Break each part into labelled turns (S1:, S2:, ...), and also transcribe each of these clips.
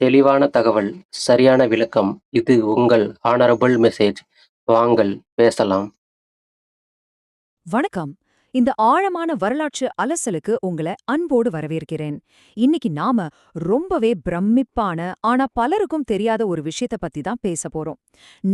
S1: தெளிவான தகவல், சரியான விளக்கம். இது உங்கள் ஹானரபிள் மெசேஜ். வாங்கள் பேசலாம்.
S2: வணக்கம். இந்த ஆழமான வரலாற்று அலசலுக்கு உங்கள அன்போடு வரவேற்கிறேன். இன்னைக்கு நாம ரொம்பவே பிரமிப்பான ஆனா பலருக்கும் தெரியாத ஒரு விஷயத்த பத்தி தான் பேச போறோம்.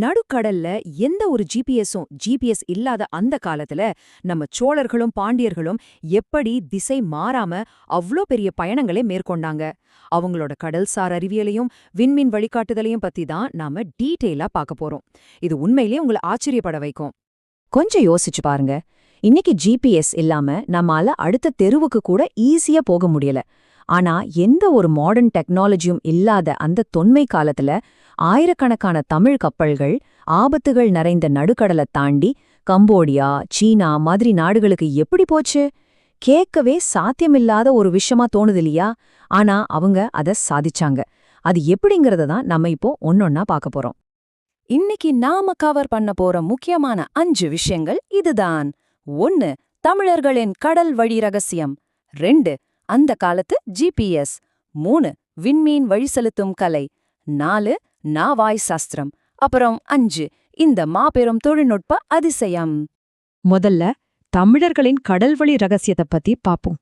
S2: நடுக்கடல்ல எந்த ஒரு ஜிபிஎஸ் இல்லாத அந்த காலத்துல நம்ம சோழர்களும் பாண்டியர்களும் எப்படி திசை மாறாம அவ்ளோ பெரிய பயணங்களை மேற்கொண்டாங்க. அவங்களோட கடல்சார் அறிவியலையும் விண்மீன் வழிகாட்டுதலையும் பத்தி தான் நாம டீட்டெயிலா பார்க்க போறோம். இது உண்மையிலேயே உங்களை ஆச்சரியப்பட வைக்கும். கொஞ்சம் யோசிச்சு பாருங்க. இன்னைக்கு ஜிபிஎஸ் இல்லாம நம்மால அடுத்த தெருவுக்கு கூட ஈஸியா போக முடியல. ஆனா எந்த ஒரு மாடர்ன் டெக்னாலஜியும் இல்லாத அந்த தொன்மை காலத்துல ஆயிரக்கணக்கான தமிழ் கப்பல்கள் ஆபத்துகள் நிறைந்த நடுக்கடலை தாண்டி கம்போடியா, சீனா மாதிரி நாடுகளுக்கு எப்படி போச்சு? கேட்கவே சாத்தியமில்லாத ஒரு விஷயமா தோணுது இல்லையா? ஆனா அவங்க அத சாதிச்சாங்க. அது எப்படிங்கறத தான் நம்ம இப்போ ஒன்னொன்னா பார்க்க போறோம். இன்னைக்கு நாம கவர் பண்ண போற முக்கியமான 5 விஷயங்கள் இதுதான். 1. தமிழர்களின் கடல் வழி ரகசியம். 2. அந்த காலத்து ஜிபிஎஸ். 3. விண்மீன் வழி செலுத்தும் கலை. 4. நாவாய் சாஸ்திரம். அப்புறம் 5. இந்த மாபெரும் தொழில்நுட்ப அதிசயம். முதல்ல தமிழர்களின் கடல்வழி ரகசியத்தை பத்தி பாப்போம்.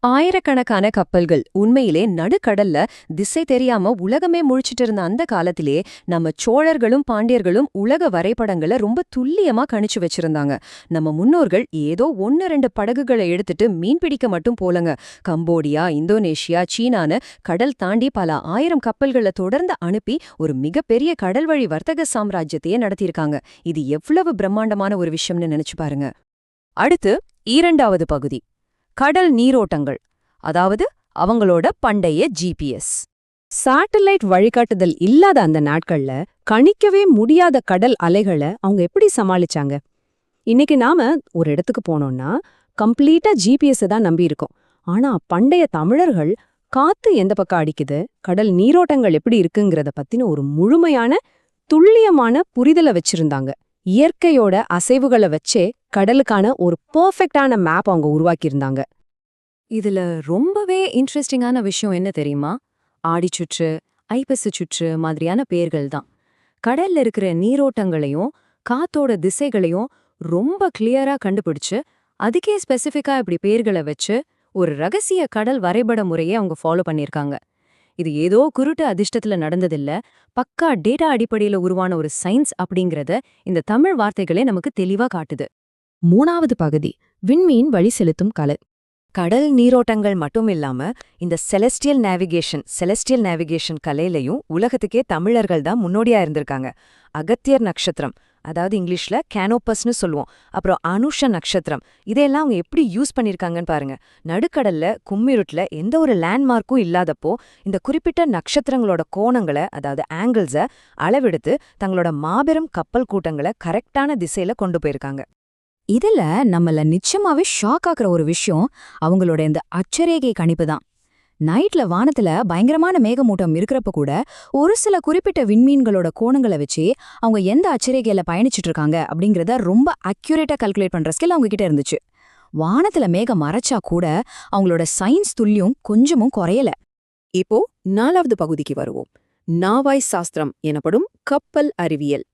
S2: ஆயிரக்கணக்கான கப்பல்கள் உண்மையிலே நடுக்கடல்ல திசை தெரியாம உலகமே முழிச்சிட்டு இருந்த அந்த காலத்திலே நம்ம சோழர்களும் பாண்டியர்களும் உலக வரைபடங்களை ரொம்ப துல்லியமா கணிச்சு வச்சிருந்தாங்க. நம்ம முன்னோர்கள் ஏதோ 1-2 படகுகளை எடுத்துட்டு மீன் பிடிக்க மட்டும் போலங்க. கம்போடியா, இந்தோனேஷியா, சீனான்னு கடல் தாண்டி பல 1000 கப்பல்களை தொடர்ந்து அனுப்பி ஒரு மிகப்பெரிய கடல்வழி வர்த்தக சாம்ராஜ்யத்தையே நடத்தியிருக்காங்க. இது எவ்வளவு பிரம்மாண்டமான ஒரு விஷயம்னு நினைச்சு பாருங்க. அடுத்து 2வது பகுதி, கடல் நீரோட்டங்கள், அதாவது அவங்களோட பண்டைய ஜிபிஎஸ். சேட்டலைட் வழிகாட்டுதல் இல்லாத அந்த நாட்கள்ல கணிக்கவே முடியாத கடல் அலைகளை அவங்க எப்படி சமாளிச்சாங்க? இன்னைக்கு நாம ஒரு இடத்துக்கு போனோம்னா கம்ப்ளீட்டா ஜிபிஎஸ் தான் நம்பி இருக்கோம். ஆனா பண்டைய தமிழர்கள் காத்து எந்த பக்கம் அடிக்குது, கடல் நீரோட்டங்கள் எப்படி இருக்குங்கிறத பத்தின ஒரு முழுமையான துல்லியமான புரிதலை வச்சிருந்தாங்க. இயற்கையோட அசைவுகளை வச்சே கடலுக்கான ஒரு பெர்ஃபெக்டான மேப் அவங்க உருவாக்கியிருந்தாங்க. இதுல ரொம்பவே இன்ட்ரெஸ்டிங்கான விஷயம் என்ன தெரியுமா? ஆடிச்சுற்று, ஐப்பசு சுற்று மாதிரியான பேர்கள் தான். கடல்ல இருக்கிற நீரோட்டங்களையும் காத்தோட திசைகளையும் ரொம்ப கிளியரா கண்டுபிடிச்சு அதுக்கே ஸ்பெசிஃபிக்கா இப்படி பேர்களை வச்சு ஒரு ரகசிய கடல் வரைபட முறையை அவங்க ஃபாலோ பண்ணியிருக்காங்க. இது ஏதோ குருட்டு அதிர்ஷ்டத்துல நடந்ததில்ல, பக்கா டேட்டா அடிப்படையில உருவான ஒரு சயின்ஸ் அப்படிங்கறத இந்த தமிழ் வார்த்தைகளே நமக்கு தெளிவா காட்டுது. 3வது பகுதி, விண்மீன் வழி செலுத்தும் கலை. கடல் நீரோட்டங்கள் மட்டும் இல்லாம இந்த செலஸ்டியல் நேவிகேஷன் கலையிலையும் உலகத்துக்கே தமிழர்கள் தான் முன்னோடியா இருந்திருக்காங்க. அகத்தியர் நட்சத்திரம், அதாவது இங்கிலீஷ்ல கேனோபஸ்னு சொல்லுவோம், அப்புறம் அனுஷ நட்சத்திரம், இதையெல்லாம் அவங்க எப்படி யூஸ் பண்ணிருக்காங்கன்னு பாருங்க. நடுக்கடல்ல கும்மிருட்ல எந்த ஒரு லேண்ட்மார்க்கும் இல்லாதப்போ இந்த குறிப்பிட்ட நட்சத்திரங்களோட கோணங்களை, அதாவது ஆங்கிள்ஸை அளவெடுத்து தங்களோட மாபெரும் கப்பல் கூட்டங்களை கரெக்டான திசையில கொண்டு போயிருக்காங்க. இதுல நம்மள நிச்சயமாவே ஷாக் ஆக்குற ஒரு விஷயம் அவங்களோட இந்த அட்சரேகை கணிப்பு தான். நைட்ல வானத்துல பயங்கரமான மேகமூட்டம் இருக்கிறப்ப கூட ஒரு சில குறிப்பிட்ட விண்மீன்களோட கோணங்களை வச்சு அவங்க எந்த அட்சரேகையில பயணிச்சுட்டு இருக்காங்க அப்படிங்கறத ரொம்ப அக்யூரேட்டா கால்குலேட் பண்ற ஸ்கில் அவங்க கிட்ட இருந்துச்சு. வானத்துல மேகம் மறைச்சா கூட அவங்களோட சயின்ஸ் துல்லியம் கொஞ்சமும் குறையல. இப்போ 4வது பகுதிக்கு வருவோம். நாவாய் சாஸ்திரம் எனப்படும் கப்பல் அறிவியல்.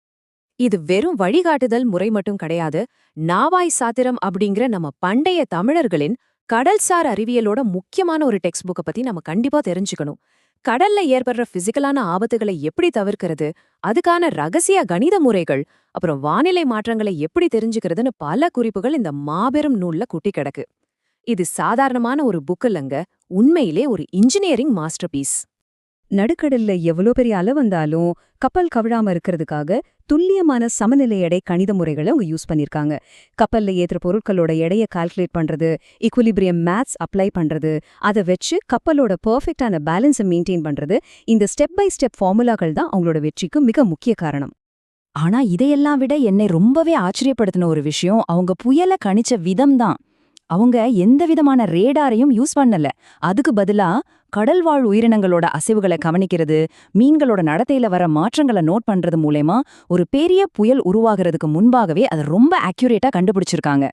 S2: இது வெறும் வழிகாட்டுதல் முறை மட்டும் கிடையாது. நாவாய் சாத்திரம் அப்படிங்கிற நம்ம பண்டைய தமிழர்களின் கடல்சார் அறிவியலோட முக்கியமான ஒரு டெக்ஸ்ட் புக்கை பத்தி நம்ம கண்டிப்பா தெரிஞ்சுக்கணும். கடல்ல ஏற்படுற பிசிக்கலான ஆபத்துகளை எப்படி தவிர்க்கிறது, அதுக்கான ரகசிய கணித முறைகள், அப்புறம் வானிலை மாற்றங்களை எப்படி தெரிஞ்சுக்கிறதுன்னு பல குறிப்புகள் இந்த மாபெரும் நூல்ல குட்டி கிடக்கு. இது சாதாரணமான ஒரு புக் இல்லங்க, உண்மையிலே ஒரு இன்ஜினியரிங் மாஸ்டர் பீஸ். நடுக்கடல்ல எவ்வளோ பெரிய அலை வந்தாலும் கப்பல் கவிழாம இருக்கிறதுக்காக துல்லியமான சமநிலை எடை கணித முறைகளை அவங்க யூஸ் பண்ணிருக்காங்க. கப்பல்ல ஏற்ற பொருட்களோட எடையை கால்குலேட் பண்றது, ஈக்குலிபிரியம் மேத்ஸ் அப்ளை பண்றது, அதை வச்சு கப்பலோட பெர்ஃபெக்டான பேலன்ஸை மெயின்டைன் பண்றது, இந்த ஸ்டெப் பை ஸ்டெப் ஃபார்முலாக்கள் தான் அவங்களோட வெற்றிக்கு மிக முக்கிய காரணம். ஆனா இதையெல்லாம் விட என்னை ரொம்பவே ஆச்சரியப்படுத்தின ஒரு விஷயம் அவங்க புயலை கணிச்ச விதம் தான். அவங்க எந்த விதமான ரேடாரையும் யூஸ் பண்ணல. அதுக்கு பதிலா கடல்வாழ் உயிரினங்களோட அசைவுகளை கவனிக்கிறது, மீன்களோட நடத்தையில வர மாற்றங்களை நோட் பண்றது மூலமா ஒரு பெரிய புயல் உருவாகிறதுக்கு முன்பாகவே அதை ரொம்ப அக்யூரேட்டா கண்டுபிடிச்சிருக்காங்க.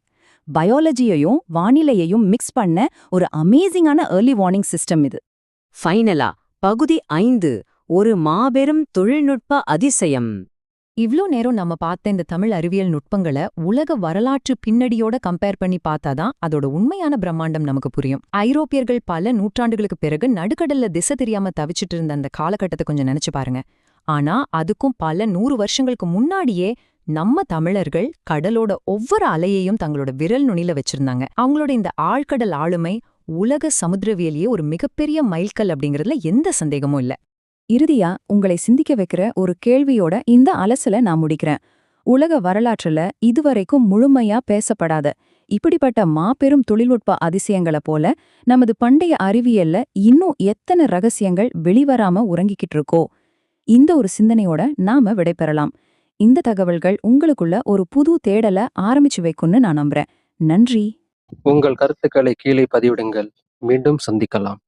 S2: பயாலஜியையும் வானிலையையும் மிக்ஸ் பண்ண ஒரு அமேசிங்கான ஏர்லி வார்னிங் சிஸ்டம் இது. ஃபைனலா பகுதி 5,
S3: ஒரு மாபெரும் தொழில்நுட்ப அதிசயம்.
S2: இவ்ளோ நேரம் நம்ம பார்த்த இந்த தமிழ் அறிவியல் நுட்பங்களை உலக வரலாற்று பின்னடியோட கம்பேர் பண்ணி பார்த்தாதான் அதோட உண்மையான பிரம்மாண்டம் நமக்கு புரியும். ஐரோப்பியர்கள் பல நூற்றாண்டுகளுக்கு பிறகு நடுக்கடல்ல திசை தெரியாம தவிச்சிட்டு இருந்த அந்த காலகட்டத்தை கொஞ்சம் நினைச்சு பாருங்க. ஆனா அதுக்கும் பல 100 வருஷங்களுக்கு முன்னாடியே நம்ம தமிழர்கள் கடலோட ஒவ்வொரு அலையையும் தங்களோட விரல் நுனியில வச்சிருந்தாங்க. அவங்களோட இந்த ஆழ்கடல் ஆளுமை உலக சமுத்திரவியலையே ஒரு மிகப்பெரிய மைல்கல் அப்படிங்கறதுல எந்த சந்தேகமும் இல்ல. இறுதியா உங்களை சிந்திக்க வைக்கிற ஒரு கேள்வியோட இந்த அலசல நான் முடிக்கிறேன். உலக வரலாற்றுல இதுவரைக்கும் முழுமையா பேசப்படாத இப்படிப்பட்ட மாபெரும் தொழில்நுட்ப அதிசயங்களை போல நமது பண்டைய அறிவியல்ல இன்னும் எத்தனை ரகசியங்கள் வெளிவராம உறங்கிக்கிட்டு இருக்கோ? இந்த ஒரு சிந்தனையோட நாம விடைபெறலாம். இந்த தகவல்கள் உங்களுக்குள்ள ஒரு புது தேடல ஆரம்பிச்சு வைக்கும்னு நான் நம்புறேன். நன்றி.
S1: உங்கள் கருத்துக்களை கீழே பதிவிடுங்கள். மீண்டும் சந்திக்கலாம்.